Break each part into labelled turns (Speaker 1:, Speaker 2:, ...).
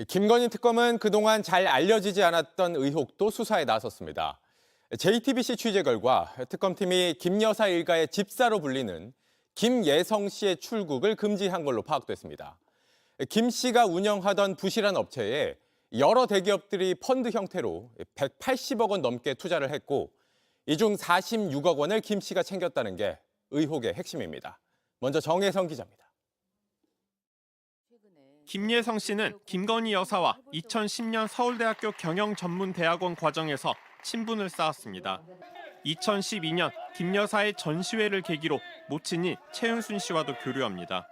Speaker 1: 김건희 특검은 그동안 잘 알려지지 않았던 의혹도 수사에 나섰습니다. JTBC 취재 결과 특검팀이 김 여사 일가의 집사로 불리는 김예성 씨의 출국을 금지한 걸로 파악됐습니다. 김 씨가 운영하던 부실한 업체에 여러 대기업들이 펀드 형태로 180억 원 넘게 투자를 했고 이 중 46억 원을 김 씨가 챙겼다는 게 의혹의 핵심입니다. 먼저 정혜성 기자입니다.
Speaker 2: 김예성 씨는 김건희 여사와 2010년 서울대학교 경영전문대학원 과정에서 친분을 쌓았습니다. 2012년 김 여사의 전시회를 계기로 모친인 최은순 씨와도 교류합니다.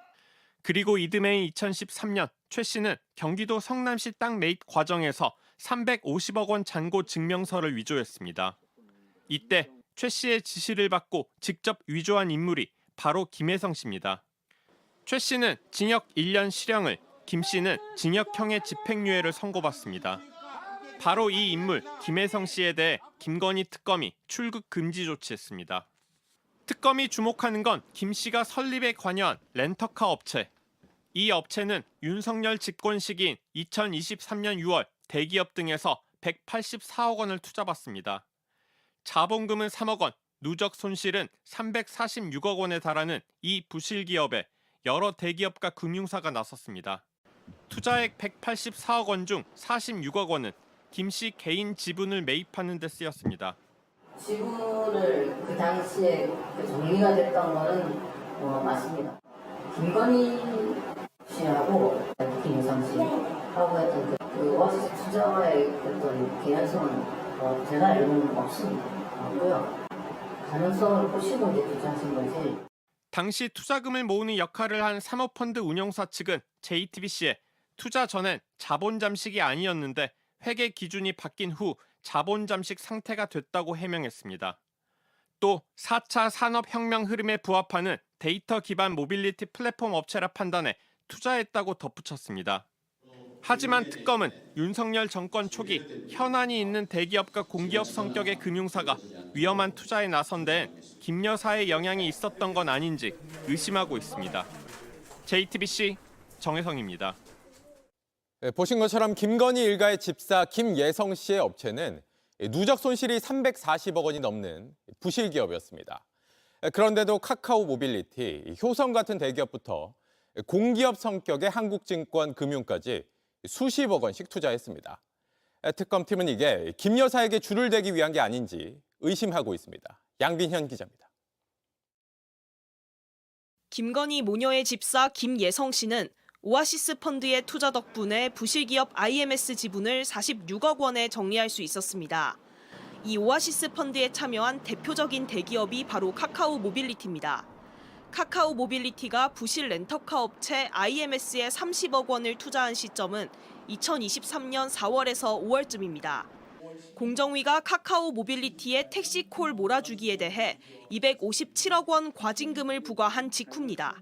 Speaker 2: 그리고 이듬해인 2013년 최 씨는 경기도 성남시 땅 매입 과정에서 350억 원 잔고 증명서를 위조했습니다. 이때 최 씨의 지시를 받고 직접 위조한 인물이 바로 김예성 씨입니다. 최 씨는 징역 1년 실형을, 김 씨는 징역형의 집행유예를 선고받습니다. 바로 이 인물 김예성 씨에 대해 김건희 특검이 출국 금지 조치했습니다. 특검이 주목하는 건 김 씨가 설립에 관여한 렌터카 업체. 이 업체는 윤석열 집권 시기인 2023년 6월 대기업 등에서 184억 원을 투자받습니다. 자본금은 3억 원, 누적 손실은 346억 원에 달하는 이 부실 기업에 여러 대기업과 금융사가 나섰습니다. 투자액 184억 원 중 46억 원은 김 씨 개인 지분을 매입하는 데 쓰였습니다.
Speaker 3: 지분을 그 당시에 정리가 됐던 거는 맞습니다. 김건희 씨하고 김유성 씨하고 했던 그 오아시스 투자와의 어떤 개연성은 제가 알고는 없고요. 가능성을 보시고 이제 투자하신 거지.
Speaker 2: 당시 투자금을 모으는 역할을 한 사모펀드 운용사 측은 JTBC에 투자 전엔 자본 잠식이 아니었는데 회계 기준이 바뀐 후 자본 잠식 상태가 됐다고 해명했습니다. 또 4차 산업혁명 흐름에 부합하는 데이터 기반 모빌리티 플랫폼 업체라 판단해 투자했다고 덧붙였습니다. 하지만 특검은 윤석열 정권 초기 현안이 있는 대기업과 공기업 성격의 금융사가 위험한 투자에 나선 데엔 김 여사의 영향이 있었던 건 아닌지 의심하고 있습니다. JTBC 정혜성입니다.
Speaker 1: 보신 것처럼 김건희 일가의 집사 김예성 씨의 업체는 누적 손실이 340억 원이 넘는 부실 기업이었습니다. 그런데도 카카오 모빌리티, 효성 같은 대기업부터 공기업 성격의 한국증권 금융까지 수십억 원씩 투자했습니다. 특검팀은 이게 김 여사에게 줄을 대기 위한 게 아닌지 의심하고 있습니다. 양빈현 기자입니다.
Speaker 4: 김건희 모녀의 집사 김예성 씨는 오아시스 펀드의 투자 덕분에 부실기업 IMS 지분을 46억 원에 정리할 수 있었습니다. 이 오아시스 펀드에 참여한 대표적인 대기업이 바로 카카오 모빌리티입니다. 카카오 모빌리티가 부실 렌터카 업체 IMS에 30억 원을 투자한 시점은 2023년 4월에서 5월쯤입니다. 공정위가 카카오 모빌리티의 택시콜 몰아주기에 대해 257억 원 과징금을 부과한 직후입니다.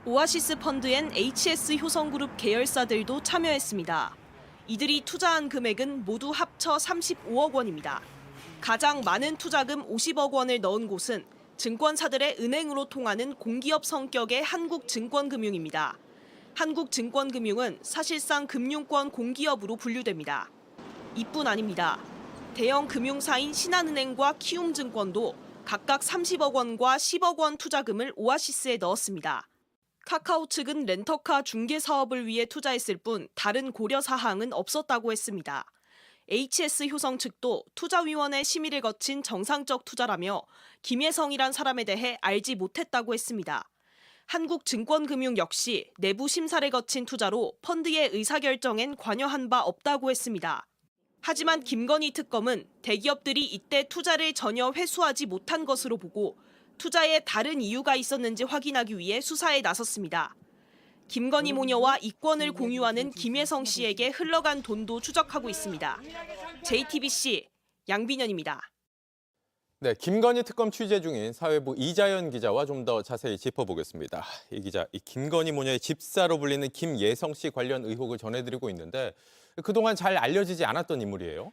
Speaker 4: 오아시스 펀드엔 HS 효성그룹 계열사들도 참여했습니다. 이들이 투자한 금액은 모두 합쳐 35억 원입니다. 가장 많은 투자금 50억 원을 넣은 곳은 증권사들의 은행으로 통하는 공기업 성격의 한국증권금융입니다. 한국증권금융은 사실상 금융권 공기업으로 분류됩니다. 이뿐 아닙니다. 대형 금융사인 신한은행과 키움증권도 각각 30억 원과 10억 원 투자금을 오아시스에 넣었습니다. 카카오 측은 렌터카 중개 사업을 위해 투자했을 뿐 다른 고려 사항은 없었다고 했습니다. HS 효성 측도 투자위원회 심의를 거친 정상적 투자라며 김예성이란 사람에 대해 알지 못했다고 했습니다. 한국증권금융 역시 내부 심사를 거친 투자로 펀드의 의사결정엔 관여한 바 없다고 했습니다. 하지만 김건희 특검은 대기업들이 이때 투자를 전혀 회수하지 못한 것으로 보고 투자에 다른 이유가 있었는지 확인하기 위해 수사에 나섰습니다. 김건희 모녀와 이권을 공유하는 김예성 씨에게 흘러간 돈도 추적하고 있습니다. JTBC 양빈현입니다.
Speaker 1: 네, 김건희 특검 취재 중인 사회부 이자연 기자와 좀 더 자세히 짚어보겠습니다. 이 기자, 이 김건희 모녀의 집사로 불리는 김예성 씨 관련 의혹을 전해드리고 있는데 그동안 잘 알려지지 않았던 인물이에요.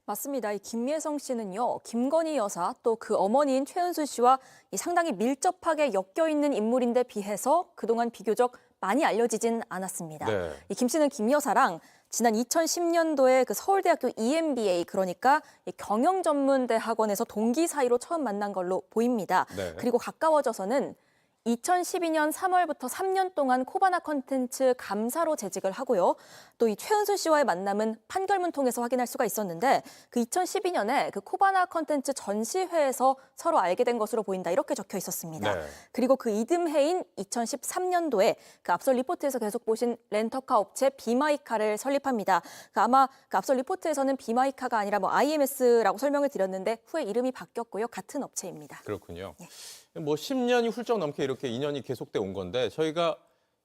Speaker 5: 맞습니다. 이 김예성 씨는요, 김건희 여사 또 그 어머니인 최은순 씨와 상당히 밀접하게 엮여 있는 인물인데 비해서 그동안 비교적 많이 알려지진 않았습니다.
Speaker 1: 네.
Speaker 5: 이 김 씨는 김 여사랑 지난 2010년도에 그 서울대학교 EMBA, 그러니까 이 경영전문대학원에서 동기 사이로 처음 만난 걸로 보입니다.
Speaker 1: 네.
Speaker 5: 그리고 가까워져서는 2012년 3월부터 3년 동안 코바나 컨텐츠 감사로 재직을 하고요. 또 이 최은순 씨와의 만남은 판결문 통해서 확인할 수가 있었는데 그 2012년에 그 코바나 컨텐츠 전시회에서 서로 알게 된 것으로 보인다, 이렇게 적혀 있었습니다.
Speaker 1: 네.
Speaker 5: 그리고 그 이듬해인 2013년도에 그 앞서 리포트에서 계속 보신 렌터카 업체 비마이카를 설립합니다. 아마 그 앞서 리포트에서는 비마이카가 아니라 뭐 IMS라고 설명을 드렸는데 후에 이름이 바뀌었고요. 같은 업체입니다.
Speaker 1: 그렇군요. 뭐 10년이 훌쩍 넘게 이렇게 인연이 계속돼 온 건데 저희가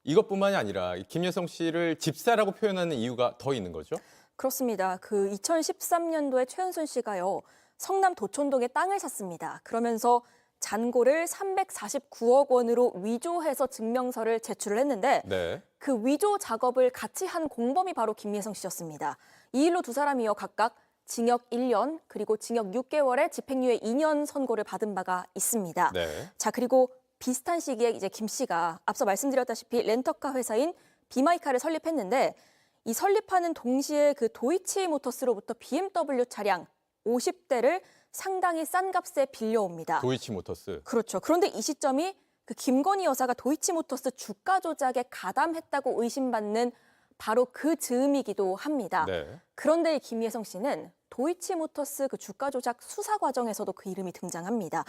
Speaker 1: 이것뿐만이 아니라 김여성 씨를 집사라고 표현하는 이유가 더 있는 거죠?
Speaker 5: 그렇습니다. 그 2013년도에 최은순 씨가요, 성남 도촌동에 땅을 샀습니다. 그러면서 잔고를 349억 원으로 위조해서 증명서를 제출을 했는데
Speaker 1: 네.
Speaker 5: 그 위조 작업을 같이 한 공범이 바로 김예성 씨였습니다. 이 일로 두 사람이요, 각각 징역 1년 그리고 징역 6개월에 집행유예 2년 선고를 받은 바가 있습니다.
Speaker 1: 네.
Speaker 5: 자, 그리고 비슷한 시기에 이제 김 씨가 앞서 말씀드렸다시피 렌터카 회사인 비마이카를 설립했는데 이 설립하는 동시에 그 도이치모터스로부터 BMW 차량 50대를 상당히 싼 값에 빌려옵니다.
Speaker 1: 도이치모터스.
Speaker 5: 그렇죠. 그런데 이 시점이 그 김건희 여사가 도이치모터스 주가 조작에 가담했다고 의심받는 바로 그 즈음이기도 합니다.
Speaker 1: 네.
Speaker 5: 그런데 김예성 씨는 도이치모터스 그 주가 조작 수사 과정에서도 그 이름이 등장합니다.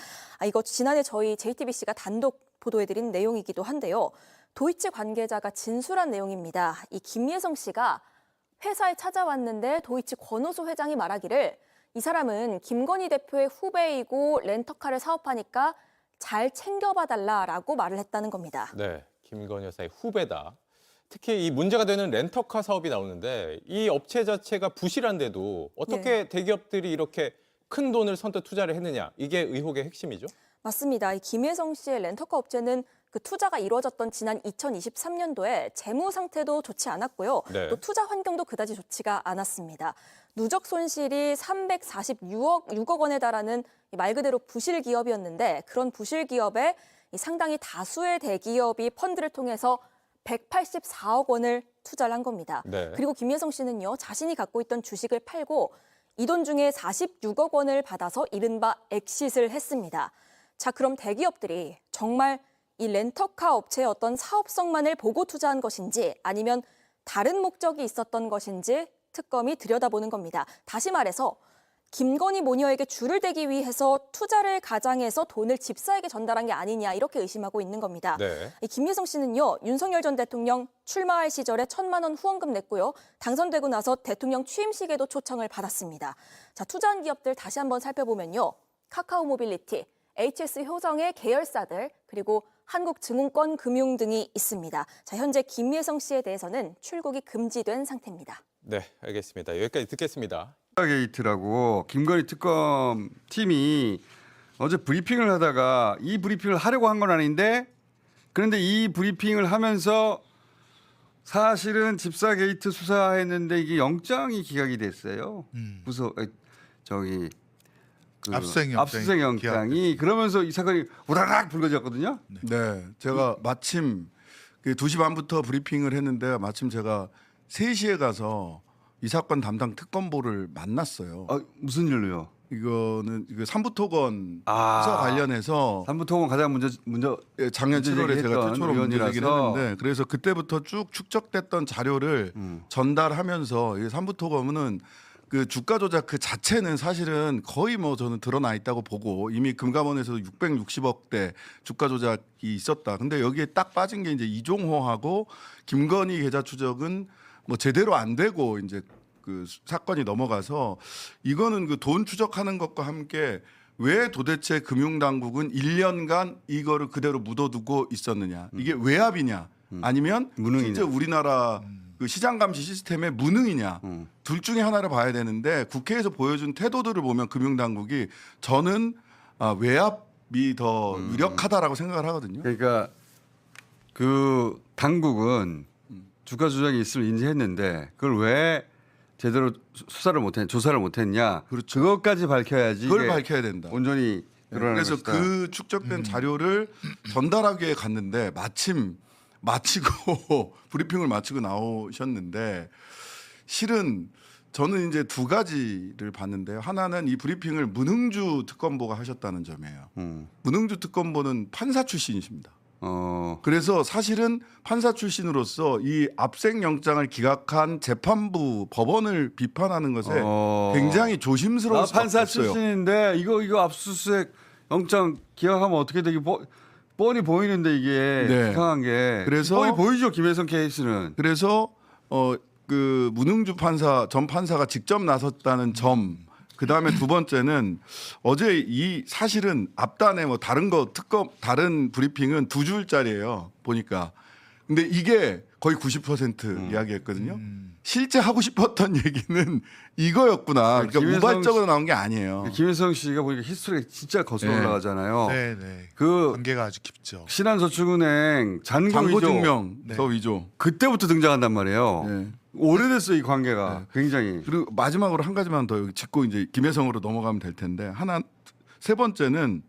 Speaker 5: 이거 지난해 저희 JTBC가 단독 보도해드린 내용이기도 한데요. 도이치 관계자가 진술한 내용입니다. 이 김예성 씨가 회사에 찾아왔는데 도이치 권오수 회장이 말하기를 이 사람은 김건희 대표의 후배이고 렌터카를 사업하니까 잘 챙겨봐달라라고 말을 했다는 겁니다.
Speaker 1: 네. 김건희 여사의 후배다. 특히 이 문제가 되는 렌터카 사업이 나오는데 이 업체 자체가 부실한데도 어떻게 대기업들이 이렇게 큰 돈을 선뜻 투자를 했느냐. 이게 의혹의 핵심이죠.
Speaker 5: 맞습니다. 이 김혜성 씨의 렌터카 업체는 그 투자가 이루어졌던 지난 2023년도에 재무 상태도 좋지 않았고요.
Speaker 1: 네.
Speaker 5: 또 투자 환경도 그다지 좋지가 않았습니다. 누적 손실이 346억 원에 달하는 말 그대로 부실 기업이었는데 그런 부실 기업에 상당히 다수의 대기업이 펀드를 통해서 184억 원을 투자를 한 겁니다.
Speaker 1: 네.
Speaker 5: 그리고 김예성 씨는요, 자신이 갖고 있던 주식을 팔고 이 돈 중에 46억 원을 받아서 이른바 엑싯을 했습니다. 자, 그럼 대기업들이 정말 이 렌터카 업체의 어떤 사업성만을 보고 투자한 것인지 아니면 다른 목적이 있었던 것인지 특검이 들여다보는 겁니다. 다시 말해서 김건희 모녀에게 줄을 대기 위해서 투자를 가장해서 돈을 집사에게 전달한 게 아니냐, 이렇게 의심하고 있는 겁니다.
Speaker 1: 네.
Speaker 5: 이 김예성 씨는요, 윤석열 전 대통령 출마할 시절에 1,000만 원 후원금 냈고요. 당선되고 나서 대통령 취임식에도 초청을 받았습니다. 자, 투자한 기업들 다시 한번 살펴보면요. 카카오 모빌리티, HS 효성의 계열사들, 그리고 한국증권금융 금융 등이 있습니다. 자, 현재 김예성 씨에 대해서는 출국이 금지된 상태입니다.
Speaker 1: 네, 알겠습니다. 여기까지 듣겠습니다.
Speaker 6: 게이트라고 김건희 특검 팀이 어제 브리핑을 하다가 이 브리핑을 하려고 한 건 아닌데 그런데 이 브리핑을 하면서 사실은 집사 게이트 수사했는데 이게 영장이 기각이 됐어요. 저기 그
Speaker 7: 압수수색
Speaker 6: 영장이 그러면서 이 사건이 우다닥 불거졌거든요.
Speaker 7: 네, 제가 마침 그 2시 반부터 브리핑을 했는데 마침 제가 3시에 가서 이 사건 담당 특검보를 만났어요.
Speaker 6: 무슨 일로요?
Speaker 7: 이거는 삼부토건 수사 관련해서
Speaker 6: 삼부토건 가장 먼저
Speaker 7: 작년 7월에 제가 최초로 문제제기를
Speaker 6: 의원이라서.
Speaker 7: 했는데 그래서 그때부터 쭉 축적됐던 자료를 전달하면서 이 삼부토건은 그 주가 조작 그 자체는 사실은 거의 뭐 저는 드러나 있다고 보고 이미 금감원에서도 660억대 주가 조작이 있었다. 근데 여기에 딱 빠진 게 이제 이종호하고 김건희 계좌 추적은 뭐 제대로 안 되고 이제 그 사건이 넘어가서 이거는 그 돈 추적하는 것과 함께 왜 도대체 금융당국은 1년간 이거를 그대로 묻어두고 있었느냐. 이게 외압이냐 아니면
Speaker 6: 무능이냐.
Speaker 7: 실제 우리나라 그 시장 감시 시스템의 무능이냐. 둘 중에 하나를 봐야 되는데 국회에서 보여준 태도들을 보면 금융당국이 저는 외압이 더 유력하다라고 생각을 하거든요.
Speaker 6: 그러니까 그 당국은 주가 조작이 있음을 인지했는데 그걸 왜 제대로 조사를 못했냐.
Speaker 7: 그렇죠.
Speaker 6: 그것까지 밝혀야지.
Speaker 7: 그걸
Speaker 6: 이게
Speaker 7: 밝혀야 된다.
Speaker 6: 온전히 드러나는
Speaker 7: 그래서
Speaker 6: 것이다.
Speaker 7: 그 축적된 자료를 전달하기 위해 갔는데 마침 마치고 브리핑을 마치고 나오셨는데 실은 저는 이제 두 가지를 봤는데요. 하나는 이 브리핑을 문흥주 특검보가 하셨다는 점이에요. 문흥주 특검보는 판사 출신이십니다. 그래서 사실은 판사 출신으로서 이 압생 영장을 기각한 재판부 법원을 비판하는 것에 굉장히 조심스러울
Speaker 6: 나
Speaker 7: 수밖에
Speaker 6: 판사
Speaker 7: 없어요.
Speaker 6: 출신인데 이거 압수수색 영장 기각하면 어떻게 되기 뻔히 보이는데 이게
Speaker 7: 네.
Speaker 6: 이상한 게
Speaker 7: 그래서-
Speaker 6: 뻔히 보이죠 김혜성 케이스는.
Speaker 7: 그래서 그 문흥주 판사 전 판사가 직접 나섰다는 점. 그 다음에 두 번째는 어제 이 사실은 앞단에 뭐 다른 거 특검 다른 브리핑은 두 줄짜리예요 보니까. 근데 이게 거의 90% 이야기했거든요. 실제 하고 싶었던 얘기는 이거였구나. 그러니까
Speaker 6: 김혜성
Speaker 7: 우발적으로 나온 게 아니에요.
Speaker 6: 김혜성 씨가 보니까 히스토리가 진짜 거슬러
Speaker 7: 네.
Speaker 6: 올라가잖아요.
Speaker 8: 네네.
Speaker 6: 그
Speaker 8: 관계가 아주 깊죠.
Speaker 6: 신한저축은행 잔고
Speaker 7: 장고
Speaker 6: 위조
Speaker 7: 증명
Speaker 8: 네.
Speaker 7: 서 위조.
Speaker 6: 그때부터 등장한단 말이에요.
Speaker 7: 네.
Speaker 6: 오래됐어 이 관계가 굉장히.
Speaker 7: 그리고 마지막으로 한 가지만 더 여기 짚고 이제 김혜성으로 넘어가면 될 텐데 세 번째는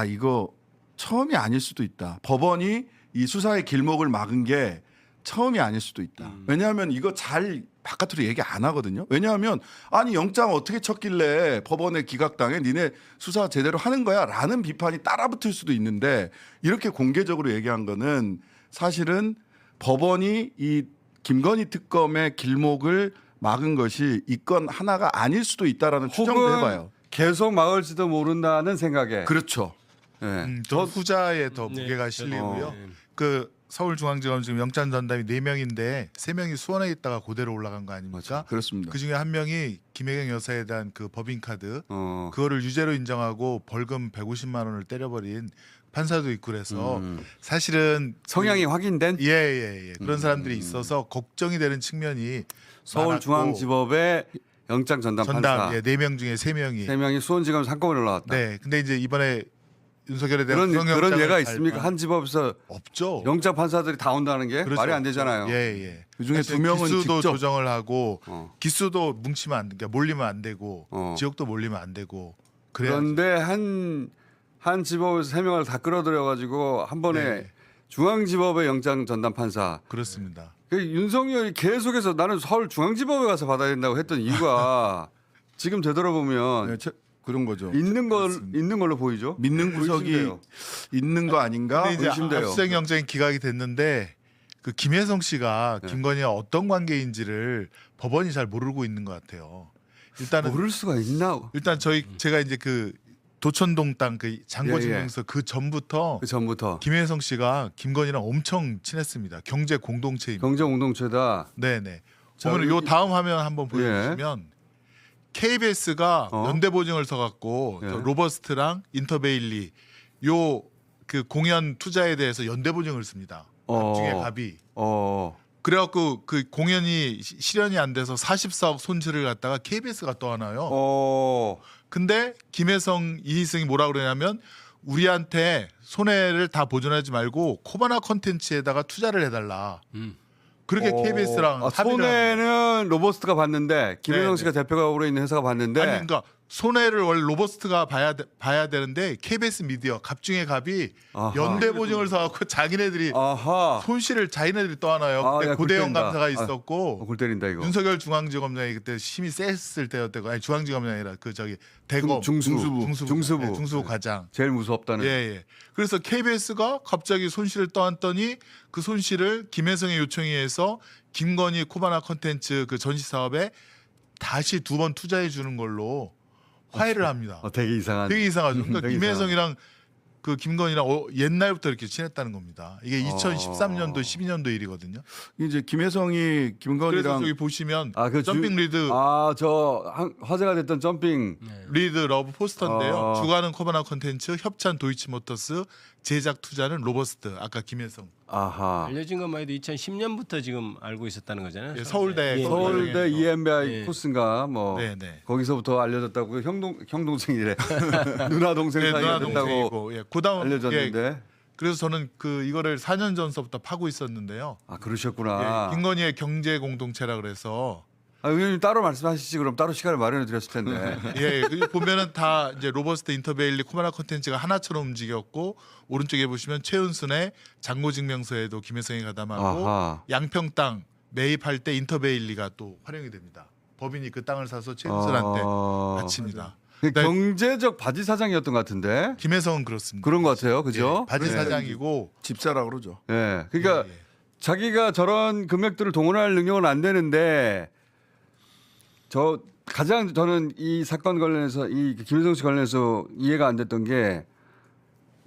Speaker 7: 이거 처음이 아닐 수도 있다. 법원이 이 수사의 길목을 막은 게 처음이 아닐 수도 있다. 왜냐하면 이거 잘 바깥으로 얘기 안 하거든요. 왜냐하면 아니 영장 어떻게 쳤길래 법원에 기각당해 니네 수사 제대로 하는 거야 라는 비판이 따라붙을 수도 있는데 이렇게 공개적으로 얘기한 거는 사실은 법원이 이 김건희 특검의 길목을 막은 것이 이 건 하나가 아닐 수도 있다라는 추정도
Speaker 6: 혹은
Speaker 7: 해봐요.
Speaker 6: 계속 막을지도 모른다는 생각에.
Speaker 7: 그렇죠.
Speaker 6: 네.
Speaker 8: 더 후자에 더 무게가 실리고요. 그 서울중앙지검 지금 영장 전담이 4명인데 3명이 수원에 있다가 그대로 올라간 거 아닙니까?
Speaker 7: 그렇습니다.
Speaker 8: 그 중에 한 명이 김혜경 여사에 대한 그 법인카드
Speaker 6: 어.
Speaker 8: 그거를 유죄로 인정하고 벌금 150만 원을 때려버린 판사도 있고 그래서 사실은
Speaker 6: 성향이 확인된
Speaker 8: 예예예 그런 사람들이 있어서 걱정이 되는 측면이
Speaker 6: 서울중앙지법의 영장 전담
Speaker 8: 전담
Speaker 6: 판사
Speaker 8: 4명 중에 3명이
Speaker 6: 3명이 수원지검에서 한꺼번에 올라왔다.
Speaker 8: 네 근데 이제 이번에 윤석열에 대한
Speaker 6: 그런
Speaker 8: 구속영장을
Speaker 6: 예가 있습니까? 한 지법에서
Speaker 8: 없죠.
Speaker 6: 영장 판사들이 다 온다는 게
Speaker 8: 그렇죠.
Speaker 6: 말이 안 되잖아요.
Speaker 8: 예.
Speaker 7: 그중에
Speaker 8: 사실
Speaker 7: 2명은
Speaker 8: 기수도
Speaker 7: 직접
Speaker 8: 조정을 하고
Speaker 6: 어.
Speaker 8: 기수도 뭉치면 안 돼, 그러니까 몰리면 안 되고
Speaker 6: 어.
Speaker 8: 지역도 몰리면 안 되고 그래야
Speaker 6: 그런데 한 지법에서 3명을 다 끌어들여 가지고 한 번에
Speaker 8: 네.
Speaker 6: 중앙지법의 영장 전담 판사.
Speaker 8: 그렇습니다.
Speaker 6: 그 윤석열이 계속해서 나는 서울중앙지법에 가서 받아야 된다고 했던 이유가 지금 되돌아보면
Speaker 7: 그런 거죠.
Speaker 6: 있는 걸로 보이죠.
Speaker 7: 믿는 구석이
Speaker 6: 의심돼요.
Speaker 7: 있는 거 아닌가?
Speaker 8: 근데 이제
Speaker 6: 의심돼요.
Speaker 8: 압수수색 영장이 기각이 됐는데 그 김혜성 씨가 김건희와 어떤 관계인지를 법원이 잘 모르고 있는 것 같아요. 일단은
Speaker 6: 모를 수가 있나?
Speaker 8: 일단 제가 이제 그 도천동 땅 그 장고증명서 그 전부터
Speaker 6: 그 전부터
Speaker 8: 김혜성 씨가 김건희랑 엄청 친했습니다. 경제 공동체입니다.
Speaker 6: 경제공동체다.
Speaker 8: 네네.
Speaker 6: 자,
Speaker 8: 보면 요 다음 화면 한번
Speaker 6: 예.
Speaker 8: 보여주시면 KBS가 연대보증을 서갖고
Speaker 6: 예.
Speaker 8: 로버스트랑 인터베일리 요 그 공연 투자에 대해서 연대보증을 씁니다. 나중에 갑이. 그래갖고 그 공연이 실현이 안 돼서 44억 손실을 갖다가 KBS가 떠안아요. 근데 김혜성, 이희승이 뭐라 그러냐면 우리한테 손해를 다 보존하지 말고 코바나 콘텐츠에다가 투자를 해달라. 그렇게 KBS랑 합의를
Speaker 6: 손해는 로버스트가 봤는데 김혜성
Speaker 8: 네,
Speaker 6: 씨가 대표로 있는 회사가 봤는데
Speaker 8: 아니 그러니까 손해를 원래 로버스트가 봐야 되는데 KBS 미디어 갑중의 갑이
Speaker 6: 아하.
Speaker 8: 연대 보증을 서갖고 자기네들이
Speaker 6: 아하.
Speaker 8: 손실을 자기네들이 떠안아요. 그때
Speaker 6: 야, 골
Speaker 8: 고대영
Speaker 6: 때린다.
Speaker 8: 감사가 있었고
Speaker 6: 골 때린다 이거.
Speaker 8: 윤석열 중앙지검장이 그때 힘이 셌을 때였대고 아니 중앙지검장이 아니라 그 저기 대검
Speaker 6: 중수부.
Speaker 8: 네, 중수부 과장.
Speaker 6: 제일 무섭다는.
Speaker 8: 예. 그래서 KBS가 갑자기 손실을 떠안더니 그 손실을 김혜성의 요청에 의해서 김건희 코바나 콘텐츠 그 전시 사업에 다시 2번 투자해 주는 걸로 화해를 합니다.
Speaker 6: 되게 이상한.
Speaker 8: 되게 이상하죠. 그러니까
Speaker 6: 되게
Speaker 8: 김혜성이랑 그 김건희랑 옛날부터 이렇게 친했다는 겁니다. 이게 2013년도 12년도 일이거든요.
Speaker 7: 이제 김혜성이
Speaker 8: 그래서
Speaker 7: 김건희랑
Speaker 8: 저기 보시면
Speaker 6: 그
Speaker 8: 점핑 리드
Speaker 6: 화제가 됐던 점핑.
Speaker 8: 리드 러브 포스터인데요.
Speaker 6: 아.
Speaker 8: 주관은 코바나 콘텐츠, 협찬 도이치모터스, 제작 투자는 로버스트. 아까 김혜성.
Speaker 6: 아하.
Speaker 9: 알려진 것만 해도 2010년부터 지금 알고 있었다는 거잖아요.
Speaker 8: 예, 서울대.
Speaker 6: 서울대 EMBI
Speaker 9: 예.
Speaker 6: 코스인가 뭐
Speaker 8: 네네.
Speaker 6: 거기서부터 알려졌다고 형동생이래. 누나 동생
Speaker 8: 네,
Speaker 6: 사이가
Speaker 8: 누나
Speaker 6: 됐다고
Speaker 8: 동생이고. 예, 그다음
Speaker 6: 알려졌는데.
Speaker 8: 그래서 저는 그 이거를 4년 전서부터 파고 있었는데요.
Speaker 6: 그러셨구나.
Speaker 8: 예, 김건희의 경제 공동체라 그래서
Speaker 6: 의원님 따로 말씀하시지 그럼 따로 시간을 마련해 드렸을 텐데.
Speaker 8: 예, 그 보면은 다 이제 로버스트 인터베일리 코바나 콘텐츠가 하나처럼 움직였고 오른쪽에 보시면 최은순의 장고 증명서에도 김혜성이 가담하고
Speaker 6: 아하.
Speaker 8: 양평 땅 매입할 때 인터베일리가 또 활용이 됩니다. 법인이 그 땅을 사서 최은순한테 바칩니다.
Speaker 6: 그 경제적 바지 사장이었던 것 같은데
Speaker 8: 김혜성은 그렇습니다.
Speaker 6: 그런 것 같아요, 그죠?
Speaker 8: 예, 바지 사장이고
Speaker 7: 집사라고 그러죠.
Speaker 6: 예, 그러니까
Speaker 8: 예, 예.
Speaker 6: 자기가 저런 금액들을 동원할 능력은 안 되는데 저 가장 저는 이 사건 관련해서 이 김혜성 씨 관련해서 이해가 안 됐던 게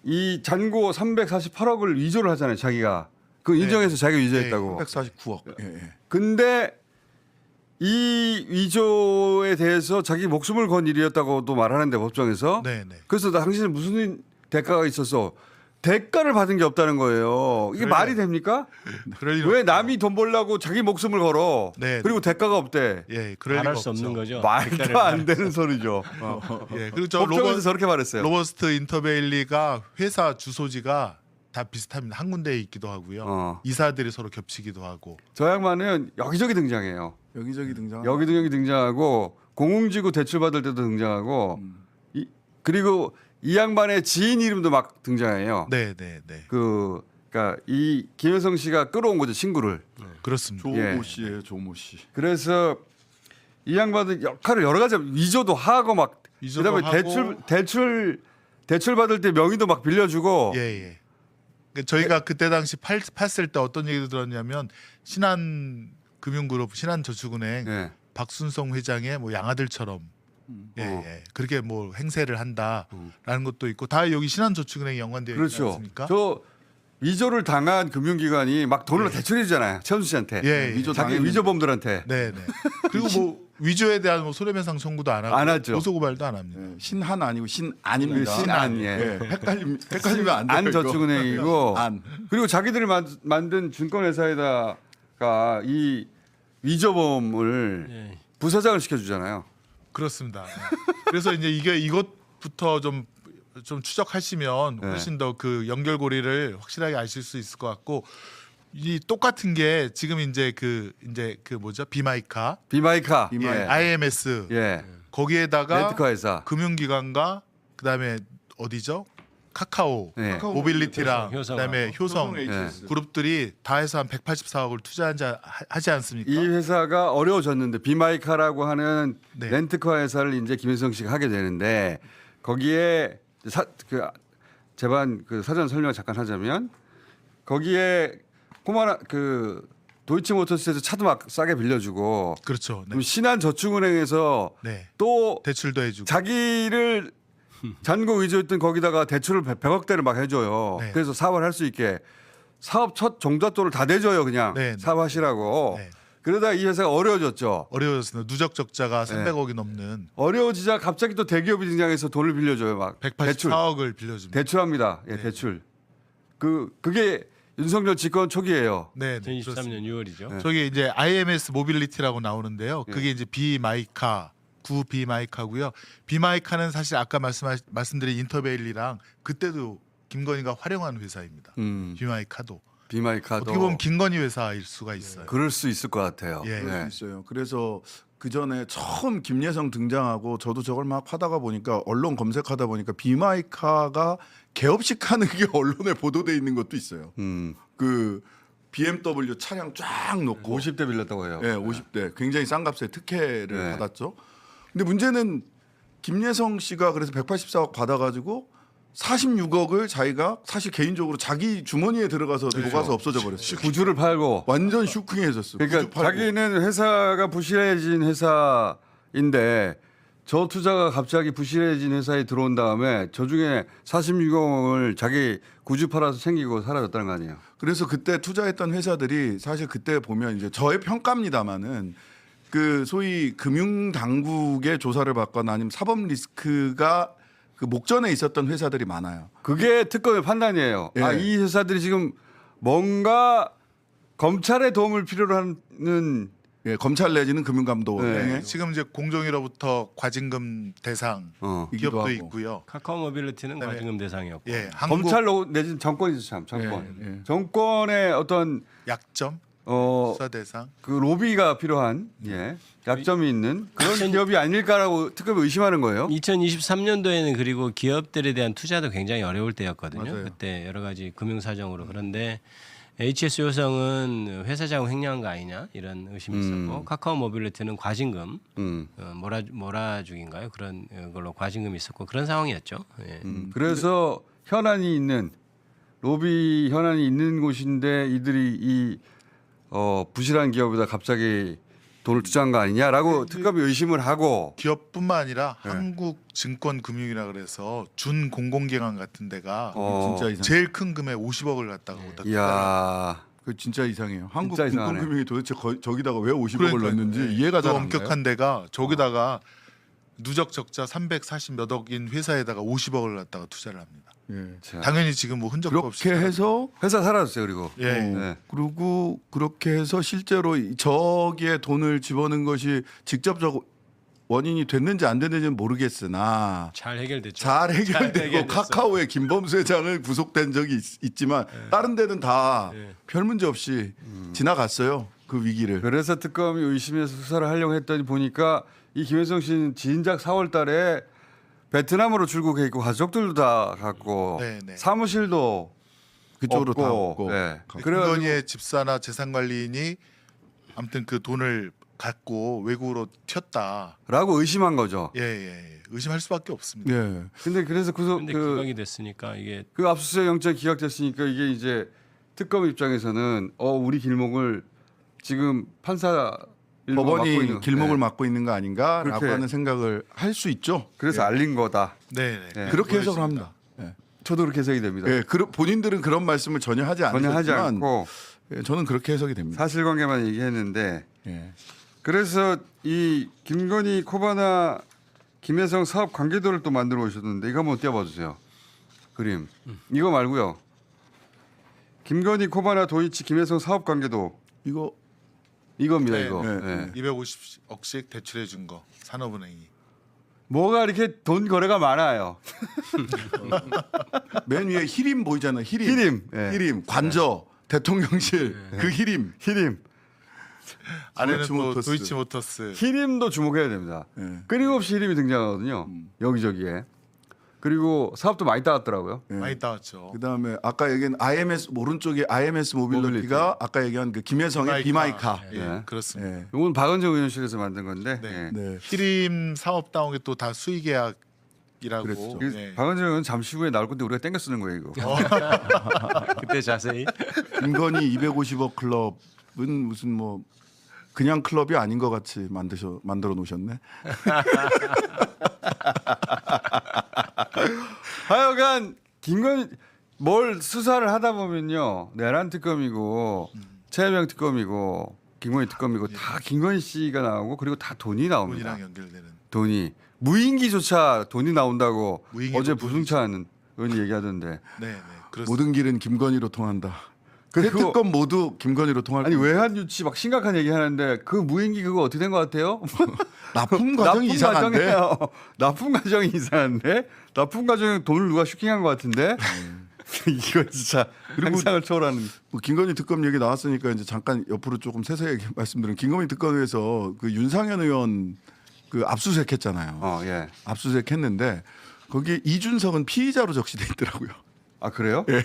Speaker 6: 이 잔고 348억을 위조를 하잖아요, 자기가. 그 인정해서 자기가 위조했다고.
Speaker 7: 149억. 예, 예.
Speaker 6: 근데 이 위조에 대해서 자기 목숨을 건 일이었다고도 말하는데 법정에서.
Speaker 8: 네, 네.
Speaker 6: 그래서 당신은 무슨 대가가 있어서 대가를 받은 게 없다는 거예요. 이게
Speaker 8: 그러니까
Speaker 6: 말이 됩니까?
Speaker 8: 그럴 일
Speaker 6: 왜
Speaker 8: 없죠.
Speaker 6: 남이 돈 벌려고 자기 목숨을 걸어?
Speaker 8: 네,
Speaker 6: 그리고 대가가 없대.
Speaker 8: 예, 그럴 리가
Speaker 9: 말할 수
Speaker 8: 없죠.
Speaker 9: 없는 거죠.
Speaker 6: 말도 안 되는 소리죠.
Speaker 8: 예, 그리고 저
Speaker 6: 법정에서 저렇게 말했어요.
Speaker 8: 로버스트 인터베일리가 회사 주소지가 다 비슷합니다. 한 군데에 있기도 하고요. 이사들이 서로 겹치기도 하고.
Speaker 6: 저 양반은 여기저기 등장해요.
Speaker 7: 여기저기 등장.
Speaker 6: 여기저기 등장하고 공공지구 대출 받을 때도 등장하고 그리고 이 양반의 지인 이름도 막 등장해요.
Speaker 8: 네, 네, 네.
Speaker 6: 그러니까 이 김혜성 씨가 끌어온 거죠, 친구를.
Speaker 8: 그렇습니다.
Speaker 7: 조모
Speaker 6: 예.
Speaker 7: 씨예요, 조모 씨.
Speaker 6: 그래서 이 양반은 역할을 여러 가지 위조도 하고 막
Speaker 8: 위조도
Speaker 6: 그다음에
Speaker 8: 하고.
Speaker 6: 대출 받을 때 명의도 막 빌려주고
Speaker 8: 예, 예. 그러니까 저희가 그때 당시 팠을 때 어떤 얘기를 들었냐면 신한금융그룹, 신한저축은행
Speaker 6: 예.
Speaker 8: 박순성 회장의 뭐 양아들처럼 예, 예. 그렇게 뭐 행세를 한다라는 것도 있고 다 여기 신한저축은행이 연관되어 있지
Speaker 6: 그렇죠.
Speaker 8: 않습니까?
Speaker 6: 저 위조를 당한 금융기관이 막 돈을 대출해 주잖아요. 최은수 씨한테.
Speaker 8: 예, 예.
Speaker 7: 위조
Speaker 6: 자기
Speaker 7: 당했는데.
Speaker 6: 위조범들한테.
Speaker 8: 네, 네. 그리고 뭐 위조에 대한 뭐 손해배상 청구도 안 하고
Speaker 6: 안 하죠.
Speaker 8: 고소고발도 안 합니다.
Speaker 7: 예, 신한 아니고 신안입니다.
Speaker 6: 신안, 예.
Speaker 7: 예, 헷갈리면 안 돼요.
Speaker 6: 안저축은행이고
Speaker 7: 안.
Speaker 6: 그리고 자기들이 만든 증권회사에다가 이 위조범을
Speaker 9: 예.
Speaker 6: 부사장을 시켜주잖아요.
Speaker 8: 그렇습니다. 네. 그래서 이제 이것부터 좀 추적하시면
Speaker 6: 네.
Speaker 8: 훨씬 더 그 연결고리를 확실하게 아실 수 있을 것 같고 이 똑같은 게 지금 이제 그 뭐죠 비마이카,
Speaker 6: 비마이카,
Speaker 8: 예, IMS
Speaker 6: 예,
Speaker 8: 거기에다가
Speaker 6: 렌트카 회사,
Speaker 8: 금융기관과 그다음에 어디죠 카카오,
Speaker 6: 예.
Speaker 8: 모빌리티랑
Speaker 9: 효성,
Speaker 8: 그다음에 효성
Speaker 7: HS.
Speaker 8: 그룹들이 다 해서 한 184억을 투자하지 않습니까?
Speaker 6: 이 회사가 어려워졌는데 비마이카라고 하는
Speaker 8: 네.
Speaker 6: 렌트카 회사를 이제 김혜성 씨가 하게 되는데 거기에 제반 그 사전 설명 잠깐 하자면 거기에 꼬마나 그 도이치모터스에서 차도 막 싸게 빌려주고
Speaker 8: 그렇죠. 네.
Speaker 6: 그럼 신한저축은행에서
Speaker 8: 네.
Speaker 6: 또
Speaker 8: 대출도 해주고
Speaker 6: 자기를 잔고 위조했던 거기다가 대출을 100억대를 막 해줘요.
Speaker 8: 네.
Speaker 6: 그래서 사업을 할 수 있게 사업 첫 종잣돈을 다 내줘요 그냥
Speaker 8: 네, 네.
Speaker 6: 사업하시라고.
Speaker 8: 네.
Speaker 6: 그러다 이 회사가 어려워졌죠.
Speaker 8: 어려워졌습니다. 누적 적자가
Speaker 6: 네.
Speaker 8: 300억이 넘는
Speaker 6: 어려워지자 갑자기 또 대기업이 등장해서 돈을 빌려줘요 막 대출
Speaker 8: 184억을 빌려줍니다.
Speaker 6: 대출합니다. 예,
Speaker 8: 네.
Speaker 6: 대출. 그게 윤석열 집권 초기예요.
Speaker 8: 네, 네,
Speaker 9: 2023년
Speaker 8: 그렇습니다.
Speaker 9: 6월이죠.
Speaker 8: 저기 이제 IMS 모빌리티라고 나오는데요. 그게 이제 비마이카 구 비마이카고요. 비마이카는 사실 아까 말씀드린 인터베일리랑 그때도 김건희가 활용한 회사입니다. 비마이카도
Speaker 6: 비마이카도
Speaker 8: 어떻게 보면 김건희 회사일 수가 있어요.
Speaker 6: 그럴 수 있을 것 같아요.
Speaker 8: 예.
Speaker 6: 네.
Speaker 7: 있어요. 그래서 그 전에 처음 김예성 등장하고 저도 저걸 막 하다가 보니까 언론 검색하다 보니까 비마이카가 개업식 하는 게 언론에 보도돼 있는 것도 있어요. 그 BMW 차량 쫙 놓고
Speaker 6: 50대 빌렸다고 해요.
Speaker 7: 예, 50대 굉장히 싼 값에 특혜를
Speaker 6: 네.
Speaker 7: 받았죠. 근데 문제는 김예성 씨가 그래서 184억 받아가지고 46억을 자기가 사실 개인적으로 자기 주머니에 들어가서 녹아서 없어져 버렸어요.
Speaker 6: 구주를 팔고.
Speaker 7: 완전 슈킹해졌어.
Speaker 6: 그러니까 자기는 회사가 부실해진 회사인데 저 투자가 갑자기 부실해진 회사에 들어온 다음에 저 중에 46억을 자기 구주 팔아서 챙기고 사라졌다는 거 아니에요.
Speaker 7: 그래서 그때 투자했던 회사들이 사실 그때 보면 이제 저의 평가입니다만은 그 소위 금융 당국의 조사를 받거나 아니면 사법 리스크가 그 목전에 있었던 회사들이 많아요.
Speaker 6: 그게 특검의 판단이에요.
Speaker 7: 예.
Speaker 6: 이 회사들이 지금 뭔가 검찰의 도움을 필요로 하는
Speaker 7: 예, 검찰 내지는 금융감독
Speaker 6: 네.
Speaker 7: 등의
Speaker 8: 지금 이제 공정위로부터 과징금 대상
Speaker 7: 이기도
Speaker 8: 기업도
Speaker 7: 하고.
Speaker 8: 있고요.
Speaker 9: 카카오 모빌리티는
Speaker 8: 그다음에
Speaker 9: 과징금 대상이었고.
Speaker 8: 예, 한국
Speaker 6: 검찰 내지는 정권이죠 참 정권.
Speaker 7: 예, 예.
Speaker 6: 정권의 어떤
Speaker 8: 약점 수사 대상.
Speaker 6: 그 로비가 필요한 약점이 있는 그런 기업이 아닐까라고 특검이 의심하는 거예요.
Speaker 9: 2023년도에는 그리고 기업들에 대한 투자도 굉장히 어려울 때였거든요.
Speaker 7: 맞아요.
Speaker 9: 그때 여러 가지 금융 사정으로 그런데 HS 효성은 회사 자금 횡령한 거 아니냐 이런 의심이 있었고 카카오 모빌리티는 과징금 몰아주기인가요? 그런 걸로 과징금이 있었고 그런 상황이었죠. 예.
Speaker 6: 그래서 현안이 있는 로비 현안이 있는 곳인데 이들이 이 부실한 기업에다 갑자기 돈을 투자한 거 아니냐라고 특검이 의심을 하고
Speaker 8: 기업뿐만 아니라
Speaker 6: 네.
Speaker 8: 한국증권금융이라 그래서 준 공공기관 같은 데가
Speaker 7: 진짜 이상.
Speaker 8: 제일 큰 금액 50억을 갖다가 갖다
Speaker 6: 이야
Speaker 7: 그 진짜 이상해요. 한국
Speaker 6: 진짜 이상하네.
Speaker 7: 공공금융이 도대체 저기다가 왜 50억을
Speaker 8: 그러니까요.
Speaker 7: 넣는지
Speaker 8: 네.
Speaker 7: 이해가
Speaker 8: 그
Speaker 7: 잘 안 가요.
Speaker 8: 엄격한 데가 저기다가 누적 적자 340 몇 억인 회사에다가 50억을 갖다가 투자를 합니다.
Speaker 7: 예.
Speaker 6: 자,
Speaker 8: 당연히 지금 뭐 흔적도 없이
Speaker 7: 그렇게 해서
Speaker 6: 회사 사라졌어요 그리고
Speaker 8: 예.
Speaker 6: 네.
Speaker 7: 그리고 그렇게 해서 실제로 저기에 돈을 집어넣은 것이 직접적 원인이 됐는지 안 됐는지는 모르겠으나
Speaker 9: 잘 해결됐죠.
Speaker 7: 잘 해결되고
Speaker 9: 해결됐어요.
Speaker 7: 카카오의 김범수 회장을 구속된 적이 있지만 다른 데는 다
Speaker 9: 네.
Speaker 7: 별 문제 없이 지나갔어요. 그 위기를.
Speaker 6: 그래서 특검이 의심해서 수사를 하려고 했더니 보니까 이 김혜성 씨는 진작 4월 달에 베트남으로 출국해 있고 가족들도 다 갔고
Speaker 8: 네, 네.
Speaker 6: 사무실도
Speaker 7: 그쪽으로
Speaker 6: 없고,
Speaker 7: 다 없고.
Speaker 6: 네.
Speaker 8: 김건희의 집사나 재산관리인이 아무튼 그 돈을 갖고 외국으로 튀었다.
Speaker 6: 라고 의심한 거죠.
Speaker 8: 예. 의심할 수밖에 없습니다.
Speaker 7: 예.
Speaker 6: 근데 그래서
Speaker 9: 근데 기각이 됐으니까 이게
Speaker 6: 그 압수수색 영장 기각됐으니까 이게 이제 특검 입장에서는 우리 길목을 지금 판사 일부가 막고
Speaker 7: 법원이
Speaker 6: 있는-
Speaker 7: 길목을
Speaker 6: 네.
Speaker 7: 막고 있는 거 아닌가라고
Speaker 6: 그렇게.
Speaker 7: 하는 생각을 할 수 있죠.
Speaker 6: 그래서 알린 거다.
Speaker 8: 네.
Speaker 6: 네.
Speaker 7: 그렇게 해석을
Speaker 8: 그렇습니다.
Speaker 7: 합니다. 예.
Speaker 6: 저도 그렇게 해석이 됩니다.
Speaker 7: 예, 본인들은 그런 말씀을 전혀 하지
Speaker 6: 전혀 하지
Speaker 7: 않으셨지만
Speaker 6: 않고
Speaker 7: 예, 저는 그렇게 해석이 됩니다.
Speaker 6: 사실관계만 얘기했는데
Speaker 7: 예.
Speaker 6: 그래서 이 김건희 코바나 김혜성 사업 관계도를 또 만들어 오셨는데 이거 한번 띄워봐 주세요. 그림. 이거 말고요. 김건희 코바나 도이치 김혜성 사업 관계도
Speaker 7: 이거
Speaker 6: 이겁니다.
Speaker 8: 네,
Speaker 6: 이거.
Speaker 7: 네,
Speaker 6: 네.
Speaker 8: 250억씩 대출해 준 거 산업은행이.
Speaker 6: 뭐가 이렇게 돈 거래가 많아요.
Speaker 7: 맨 위에 히림 보이잖아요. 히림.
Speaker 6: 히림. 예.
Speaker 7: 히림. 관저. 대통령실. 그 히림.
Speaker 6: 히림.
Speaker 8: 아래는 또
Speaker 7: 도이치모터스.
Speaker 8: 도이치모터스.
Speaker 6: 히림도 주목해야 됩니다.
Speaker 7: 예.
Speaker 6: 끊임없이 히림이 등장하거든요. 여기저기에. 그리고 사업도 많이 따왔더라고요.
Speaker 7: 예.
Speaker 8: 많이 따왔죠.
Speaker 7: 그다음에 아까 얘기한 IMS 오른쪽에 IMS 모빌리티가 아까 얘기한 그 김혜성의 비마이카.
Speaker 8: 예,
Speaker 6: 네.
Speaker 8: 그렇습니다.
Speaker 7: 예.
Speaker 6: 이건 박은정 의원실에서 만든 건데.
Speaker 8: 네.
Speaker 6: 예.
Speaker 7: 네.
Speaker 8: 히림 사업 다운 게 또 다 수의 계약이라고.
Speaker 7: 그랬죠.
Speaker 6: 그래서
Speaker 8: 예.
Speaker 6: 박은정 의원 잠시 후에 나올 건데 우리가 땡겨 쓰는 거예요, 이거.
Speaker 9: 그때 자세히
Speaker 7: 김건희 250억 클럽은 무슨 뭐 그냥 클럽이 아닌 것 같이 만들어 놓으셨네.
Speaker 6: 하여간 김건희 뭘 수사를 하다 보면요. 내란 특검이고 최혜명 특검이고 김건희 특검이고 다 김건희 씨가 나오고 그리고 다 돈이 나옵니다.
Speaker 8: 돈이랑 연결되는.
Speaker 6: 돈이 무인기조차 돈이 나온다고
Speaker 8: 무인기도
Speaker 6: 어제
Speaker 8: 돈이죠.
Speaker 6: 부승찬 의원이 얘기하던데.
Speaker 8: 네. 그렇습니다.
Speaker 7: 모든 길은 김건희로 통한다. 세
Speaker 6: 그거-
Speaker 7: 특검 모두 김건희로 통할
Speaker 6: 아니
Speaker 7: 겁니다.
Speaker 6: 외환 유치 막 심각한 얘기 하는데 그 무인기 그거 어떻게 된 것 같아요?
Speaker 7: 납품 과정이 이상한데.
Speaker 6: 과정이에요. 납품 과정이 이상한데 납품 과정에 돈을 누가 슈킹한 것 같은데 이거 진짜 상상을 초월하는.
Speaker 7: 뭐 김건희 특검 얘기 나왔으니까 이제 잠깐 옆으로 조금 세세하게 말씀드리면 김건희 특검에서 그 윤상현 의원 그 압수수색했잖아요.
Speaker 6: 예.
Speaker 7: 압수수색했는데 거기에 이준석은 피의자로 적시돼 있더라고요.
Speaker 6: 아 그래요?
Speaker 7: 예.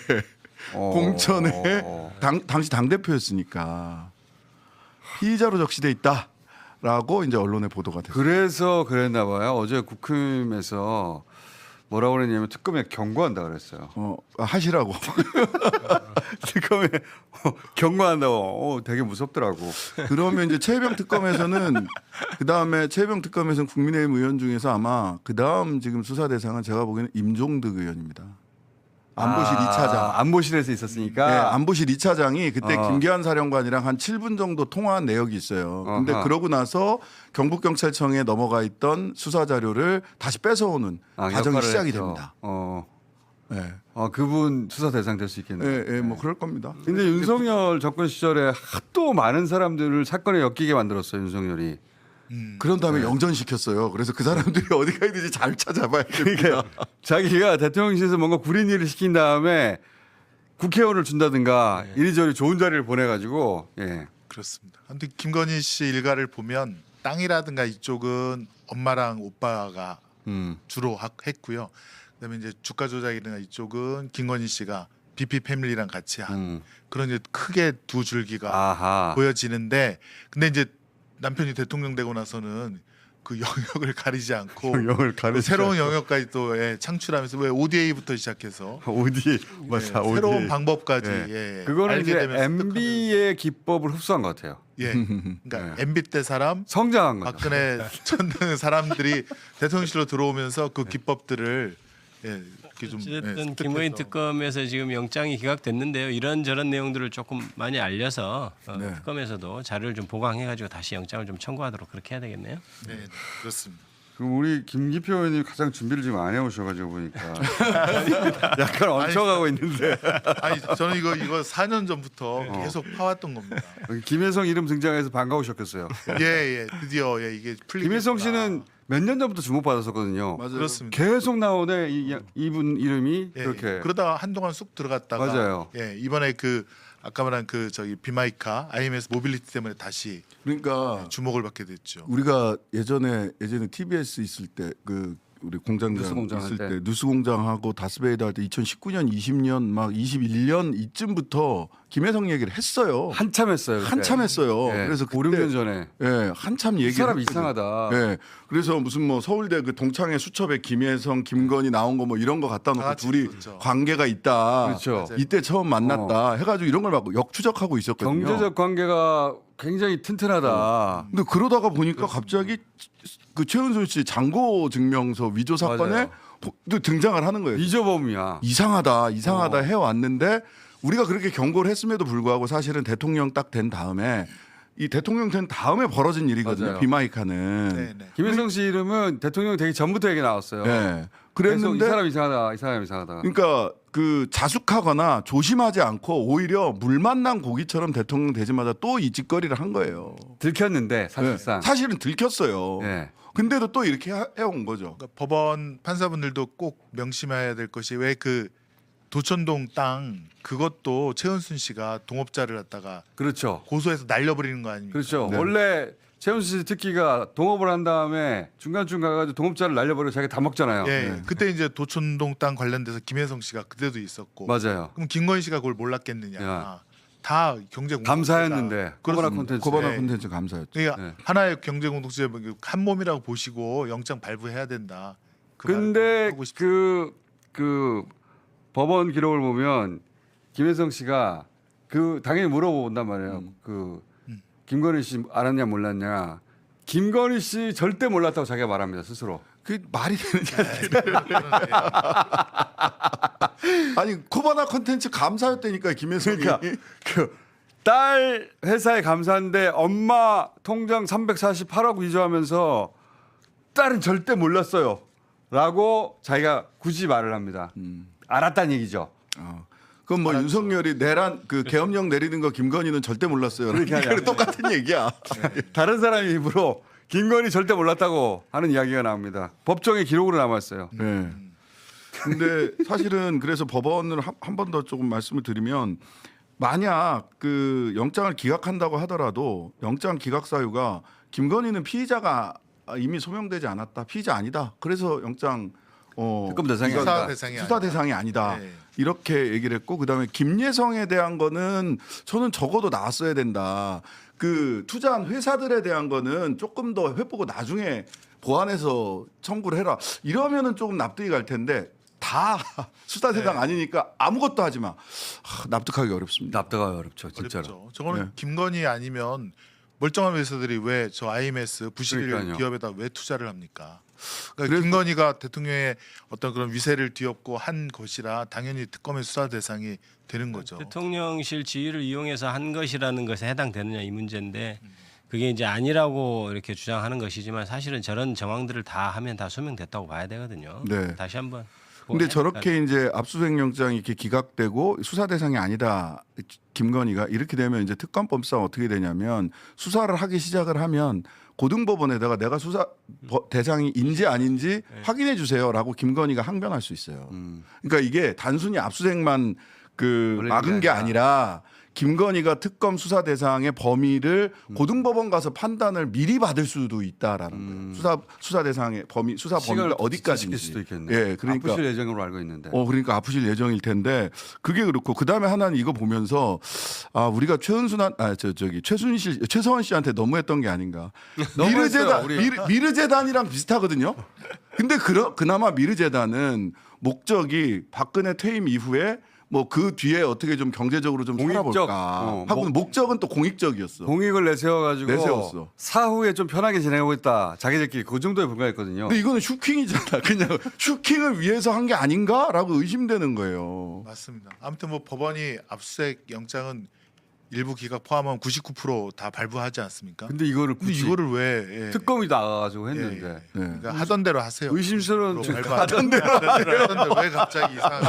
Speaker 6: 어.
Speaker 7: 공천에 당시 당 대표였으니까 피의자로 적시돼 있다라고 이제 언론에 보도가 됐어요.
Speaker 6: 그래서 그랬나 봐요. 어제 국힘에서 뭐라고 그랬냐면 특검에 경고한다 그랬어요.
Speaker 7: 하시라고.
Speaker 6: 특검에 경고한다고. 되게 무섭더라고.
Speaker 7: 그러면 이제 최혜병 특검에서는 그다음에 최혜병 특검에서는 국민의힘 의원 중에서 아마 그다음 지금 수사 대상은 제가 보기에는 임종득 의원입니다. 안보실 2차장.
Speaker 6: 안보실에서 있었으니까.
Speaker 7: 네, 안보실 2차장이 그때
Speaker 6: 어.
Speaker 7: 김기환 사령관이랑 한 7분 정도 통화한 내역이 있어요. 근데
Speaker 6: 어허.
Speaker 7: 그러고 나서 경북경찰청에 넘어가 있던 수사 자료를 다시 뺏어오는 과정이
Speaker 6: 역할을
Speaker 7: 시작이
Speaker 6: 했죠.
Speaker 7: 됩니다. 네.
Speaker 6: 그분 수사 대상 될 수 있겠네요.
Speaker 7: 예, 예, 뭐 그럴 겁니다.
Speaker 6: 근데 윤석열 정권 시절에 하도 많은 사람들을 사건에 엮이게 만들었어요. 윤석열이.
Speaker 7: 그런 다음에 영전시켰어요. 그래서 그 사람들이 어디 가야 되지 잘 찾아봐야 됩니다.
Speaker 6: 그러니까 자기가 대통령실에서 뭔가 구린 일을 시킨 다음에 국회의원을 준다든가 이리저리 좋은 자리를 보내가지고
Speaker 8: 그렇습니다. 근데 김건희 씨 일가를 보면 땅이라든가 이쪽은 엄마랑 오빠가 주로 했고요. 그다음에 이제 주가 조작이나 이쪽은 김건희 씨가 BP 패밀리랑 같이 한 그런 이제 크게 두 줄기가
Speaker 6: 아하.
Speaker 8: 보여지는데 근데 이제 남편이 대통령 되고 나서는 그 영역을 가리지 않고
Speaker 6: 영역을 가리지
Speaker 8: 새로운 영역까지 또 창출하면서 왜 ODA부터 시작해서
Speaker 6: ODA 맞아. ODA.
Speaker 8: 새로운 방법까지
Speaker 6: 그거는
Speaker 8: 알게
Speaker 6: 이제
Speaker 8: 되면서
Speaker 6: MB의 기법을 흡수한 것 같아요.
Speaker 8: 그러니까 MB 때 사람
Speaker 6: 성장한 거죠.
Speaker 8: 박근혜 전 사람들이 대통령실로 들어오면서 그 기법들을 이렇게 좀
Speaker 9: 어쨌든
Speaker 8: 습득해서.
Speaker 9: 김건희 특검에서 지금 영장이 기각됐는데요. 이런저런 내용들을 조금 많이 알려서 특검에서도 자료를 좀 보강해가지고 다시 영장을 좀 청구하도록 그렇게 해야 되겠네요.
Speaker 8: 네, 그렇습니다.
Speaker 6: 그럼 우리 김기표 의원님 가장 준비를 지금 안 해오셔가지고 보니까 약간 얹혀가고 있는데
Speaker 8: 아니 저는 이거 4년 전부터 계속 파왔던 겁니다.
Speaker 6: 김혜성 이름 등장해서 반가우셨겠어요.
Speaker 8: 예, 드디어 이게 풀리겠구나.
Speaker 6: 김혜성 씨는 몇 년 전부터 주목받았었거든요.
Speaker 7: 맞아요.
Speaker 8: 그렇습니다.
Speaker 6: 계속 나오네 이분 이름이
Speaker 8: 예,
Speaker 6: 그렇게.
Speaker 8: 그러다가 한동안 쑥 들어갔다가
Speaker 6: 맞아요.
Speaker 8: 이번에 그 아까 말한 그 저기 비마이카 IMS 모빌리티 때문에 다시
Speaker 7: 그러니까
Speaker 8: 주목을 받게 됐죠.
Speaker 7: 우리가 예전에 TBS 있을 때 그 우리 공장장
Speaker 6: 뉴스공장
Speaker 7: 있을
Speaker 6: 할
Speaker 7: 때 뉴스공장하고 다스베이더 할 때 2019년 20년 막 21년 이쯤부터 김혜성 얘기를 했어요.
Speaker 6: 한참 했어요. 그때.
Speaker 7: 한참 했어요.
Speaker 6: 예,
Speaker 7: 그래서
Speaker 6: 5, 6년 전에
Speaker 7: 한참
Speaker 6: 이
Speaker 7: 얘기를
Speaker 6: 사람
Speaker 7: 했거든요.
Speaker 6: 이상하다.
Speaker 7: 예. 그래서 무슨 뭐 서울대 그 동창회 수첩에 김혜성, 김건희 나온 거 뭐 이런 거 갖다
Speaker 8: 다
Speaker 7: 놓고
Speaker 8: 같이
Speaker 7: 둘이
Speaker 8: 있었죠.
Speaker 7: 관계가 있다.
Speaker 6: 그렇죠.
Speaker 7: 이때 처음 만났다. 해가지고 이런 걸 막 역추적하고 있었거든요.
Speaker 6: 경제적 관계가 굉장히 튼튼하다.
Speaker 7: 근데 그러다가 보니까 갑자기 그 최은순 씨 장고 증명서 위조 사건에
Speaker 6: 맞아요.
Speaker 7: 또 등장을 하는 거예요.
Speaker 6: 이조범이야.
Speaker 7: 이상하다 해왔는데 우리가 그렇게 경고를 했음에도 불구하고 사실은 대통령 딱 된 다음에 이 대통령 된 다음에 벌어진 일이거든요.
Speaker 6: 맞아요.
Speaker 7: 비마이카는.
Speaker 8: 네.
Speaker 6: 김혜성 씨 이름은 대통령 되기 전부터 얘기 나왔어요.
Speaker 7: 네.
Speaker 6: 그래서 이
Speaker 7: 그랬는데
Speaker 6: 사람 이상하다. 이 사람 이상하다.
Speaker 7: 그러니까 그 자숙하거나 조심하지 않고 오히려 물 만난 고기처럼 대통령 되자마자 또 이 짓거리를 한 거예요.
Speaker 6: 들켰는데 사실상.
Speaker 7: 네. 사실은 들켰어요.
Speaker 6: 네.
Speaker 7: 근데도 또 이렇게 해온 거죠.
Speaker 8: 그러니까 법원 판사분들도 꼭 명심해야 될 것이 왜 그 도천동 땅 그것도 최은순 씨가 동업자를 갖다가
Speaker 6: 그렇죠.
Speaker 8: 고소해서 날려버리는 거 아닙니까?
Speaker 6: 그렇죠.
Speaker 7: 네.
Speaker 6: 원래 최은수 씨 특기가 동업을 한 다음에 중간중간 가가지고 동업자를 날려버리고 자기가 다 먹잖아요.
Speaker 8: 예, 그때 이제 도천동 땅 관련돼서 김혜성 씨가 그때도 있었고.
Speaker 6: 맞아요.
Speaker 8: 그럼 김건희 씨가 그걸 몰랐겠느냐?
Speaker 6: 야.
Speaker 8: 다 경제
Speaker 6: 감사였는데 코바나
Speaker 8: 그렇습니다.
Speaker 6: 콘텐츠.
Speaker 7: 코바나
Speaker 8: 네.
Speaker 7: 콘텐츠 감사였죠.
Speaker 8: 그러니까
Speaker 6: 네.
Speaker 8: 하나의 경제 공동체 한 몸이라고 보시고 영장 발부해야 된다. 그 말을
Speaker 6: 근데
Speaker 8: 하고 싶습니다.
Speaker 6: 그 법원 기록을 보면 김혜성 씨가 그 당연히 물어본단 말이에요. 그 김건희 씨 알았냐 몰랐냐. 김건희 씨 절대 몰랐다고 자기가 말합니다 스스로.
Speaker 7: 그 말이 되느냐? 아니 코바나 콘텐츠 감사였다니까 김혜성이.
Speaker 6: 그러니까 그 딸 회사에 감사한데 엄마 통장 348억 위조하면서 딸은 절대 몰랐어요.라고 자기가 굳이 말을 합니다. 알았다는 얘기죠.
Speaker 7: 그럼 뭐 윤석열이 내란 그 계엄령 내리는 거 김건희는 절대 몰랐어요.
Speaker 6: 그렇게 하냐.
Speaker 7: 똑같은 얘기야.
Speaker 6: 다른 사람의 입으로 김건희 절대 몰랐다고 하는 이야기가 나옵니다. 법정에 기록으로 남았어요.
Speaker 7: 네. 근데 사실은 그래서 법원을 한 번 더 조금 말씀을 드리면 만약 그 영장을 기각한다고 하더라도 영장 기각 사유가 김건희는 피의자가 이미 소명되지 않았다. 피의자 아니다. 그래서 영장
Speaker 6: 특검 대상이
Speaker 7: 이거
Speaker 6: 아니다.
Speaker 7: 수사 대상이 아니다.
Speaker 8: 네.
Speaker 7: 이렇게 얘기를 했고 그다음에 김예성에 대한 거는 저는 적어도 나왔어야 된다. 그 투자한 회사들에 대한 거는 조금 더 해보고 나중에 보완해서 청구를 해라. 이러면은 조금 납득이 갈 텐데 다 수사 대상 아니니까 아무것도 하지 마. 납득하기 어렵습니다.
Speaker 6: 납득하기 어렵죠, 진짜로.
Speaker 8: 어렵죠. 저거는
Speaker 7: 네.
Speaker 8: 김건희 아니면 멀쩡한 회사들이 왜 저 IMS 부실일
Speaker 6: 그러니까요.
Speaker 8: 기업에다 왜 투자를 합니까? 그러니까 김건희가 대통령의 어떤 그런 위세를 뒤엎고 한 것이라 당연히 특검의 수사 대상이 되는 거죠.
Speaker 9: 대통령실 지위를 이용해서 한 것이라는 것에 해당되느냐 이 문제인데 그게 이제 아니라고 이렇게 주장하는 것이지만 사실은 저런 정황들을 다 하면 다 소명됐다고 봐야 되거든요.
Speaker 7: 네.
Speaker 9: 다시 한번.
Speaker 7: 근데 저렇게 이제 압수수색 영장이 이렇게 기각되고 수사 대상이 아니다. 김건희가 이렇게 되면 이제 특검법상 어떻게 되냐면 수사를 하기 시작을 하면 고등법원에다가 내가 수사 대상이 아닌지 확인해 주세요라고 김건희가 항변할 수 있어요. 그러니까 이게 단순히 압수수색만 그 막은 게 아니라 김건희가 특검 수사 대상의 범위를 고등법원 가서 판단을 미리 받을 수도 있다라는 거예요. 수사 대상의 범위, 수사 범위가 어디까지인지.
Speaker 6: 수도 있겠네.
Speaker 7: 예, 그러니까
Speaker 6: 아프실 예정으로 알고 있는데.
Speaker 7: 그러니까 아프실 예정일 텐데 그게 그렇고 그 다음에 하나는 이거 보면서 우리가 최서원 씨한테 너무했던 게 아닌가.
Speaker 6: 너무했어요,
Speaker 7: 미르재단이랑 비슷하거든요. 근데 그나마 미르재단은 목적이 박근혜 퇴임 이후에 뭐 그 뒤에 어떻게 좀 경제적으로 좀 살아볼까 하고는 목적은 또 공익적이었어.
Speaker 6: 공익을 내세워가지고
Speaker 7: 내세웠어.
Speaker 6: 사후에 좀 편하게 지내고 있다. 자기들끼리 그 정도에 불과했거든요.
Speaker 7: 근데 이거는 슈킹이잖아. 그냥 슈킹을 위해서 한 게 아닌가라고 의심되는 거예요.
Speaker 8: 맞습니다. 아무튼 뭐 법원이 압수수색 영장은 일부 기각 포함하면 99% 다 발부하지 않습니까?
Speaker 6: 근데 이거를
Speaker 8: 근데
Speaker 6: 굳이
Speaker 8: 이거를 왜
Speaker 6: 특검이 나가가지고 했는데
Speaker 7: 네.
Speaker 8: 그러니까 하던 대로 하세요.
Speaker 6: 의심스러운
Speaker 8: 하던 대로 왜 갑자기 이상?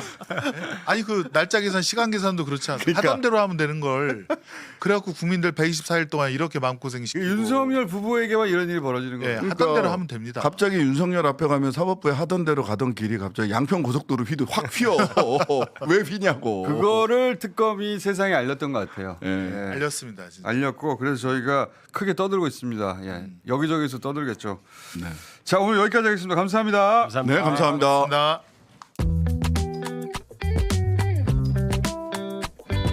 Speaker 8: 아니 그 날짜 계산, 시간 계산도 그렇지 않습니까? 하던 대로 하면 되는 걸. 그래갖고 국민들 124일 동안 이렇게 마음고생 시키고.
Speaker 6: 윤석열 부부에게만 이런 일이 벌어지는 거예요.
Speaker 8: 하던 대로 하면 됩니다.
Speaker 7: 갑자기 윤석열 앞에 가면 사법부에 하던 대로 가던 길이 갑자기 양평 고속도로 확 휘어. 왜 휘냐고.
Speaker 6: 그거를 특검이 세상에 알렸던 것 같아요.
Speaker 7: 예.
Speaker 8: 알렸습니다. 진짜.
Speaker 6: 알렸고 그래서 저희가 크게 떠들고 있습니다. 예. 여기저기서 떠들겠죠.
Speaker 7: 네.
Speaker 6: 자 오늘 여기까지 하겠습니다. 감사합니다.
Speaker 9: 감사합니다.
Speaker 7: 네, 감사합니다.
Speaker 8: 감사합니다.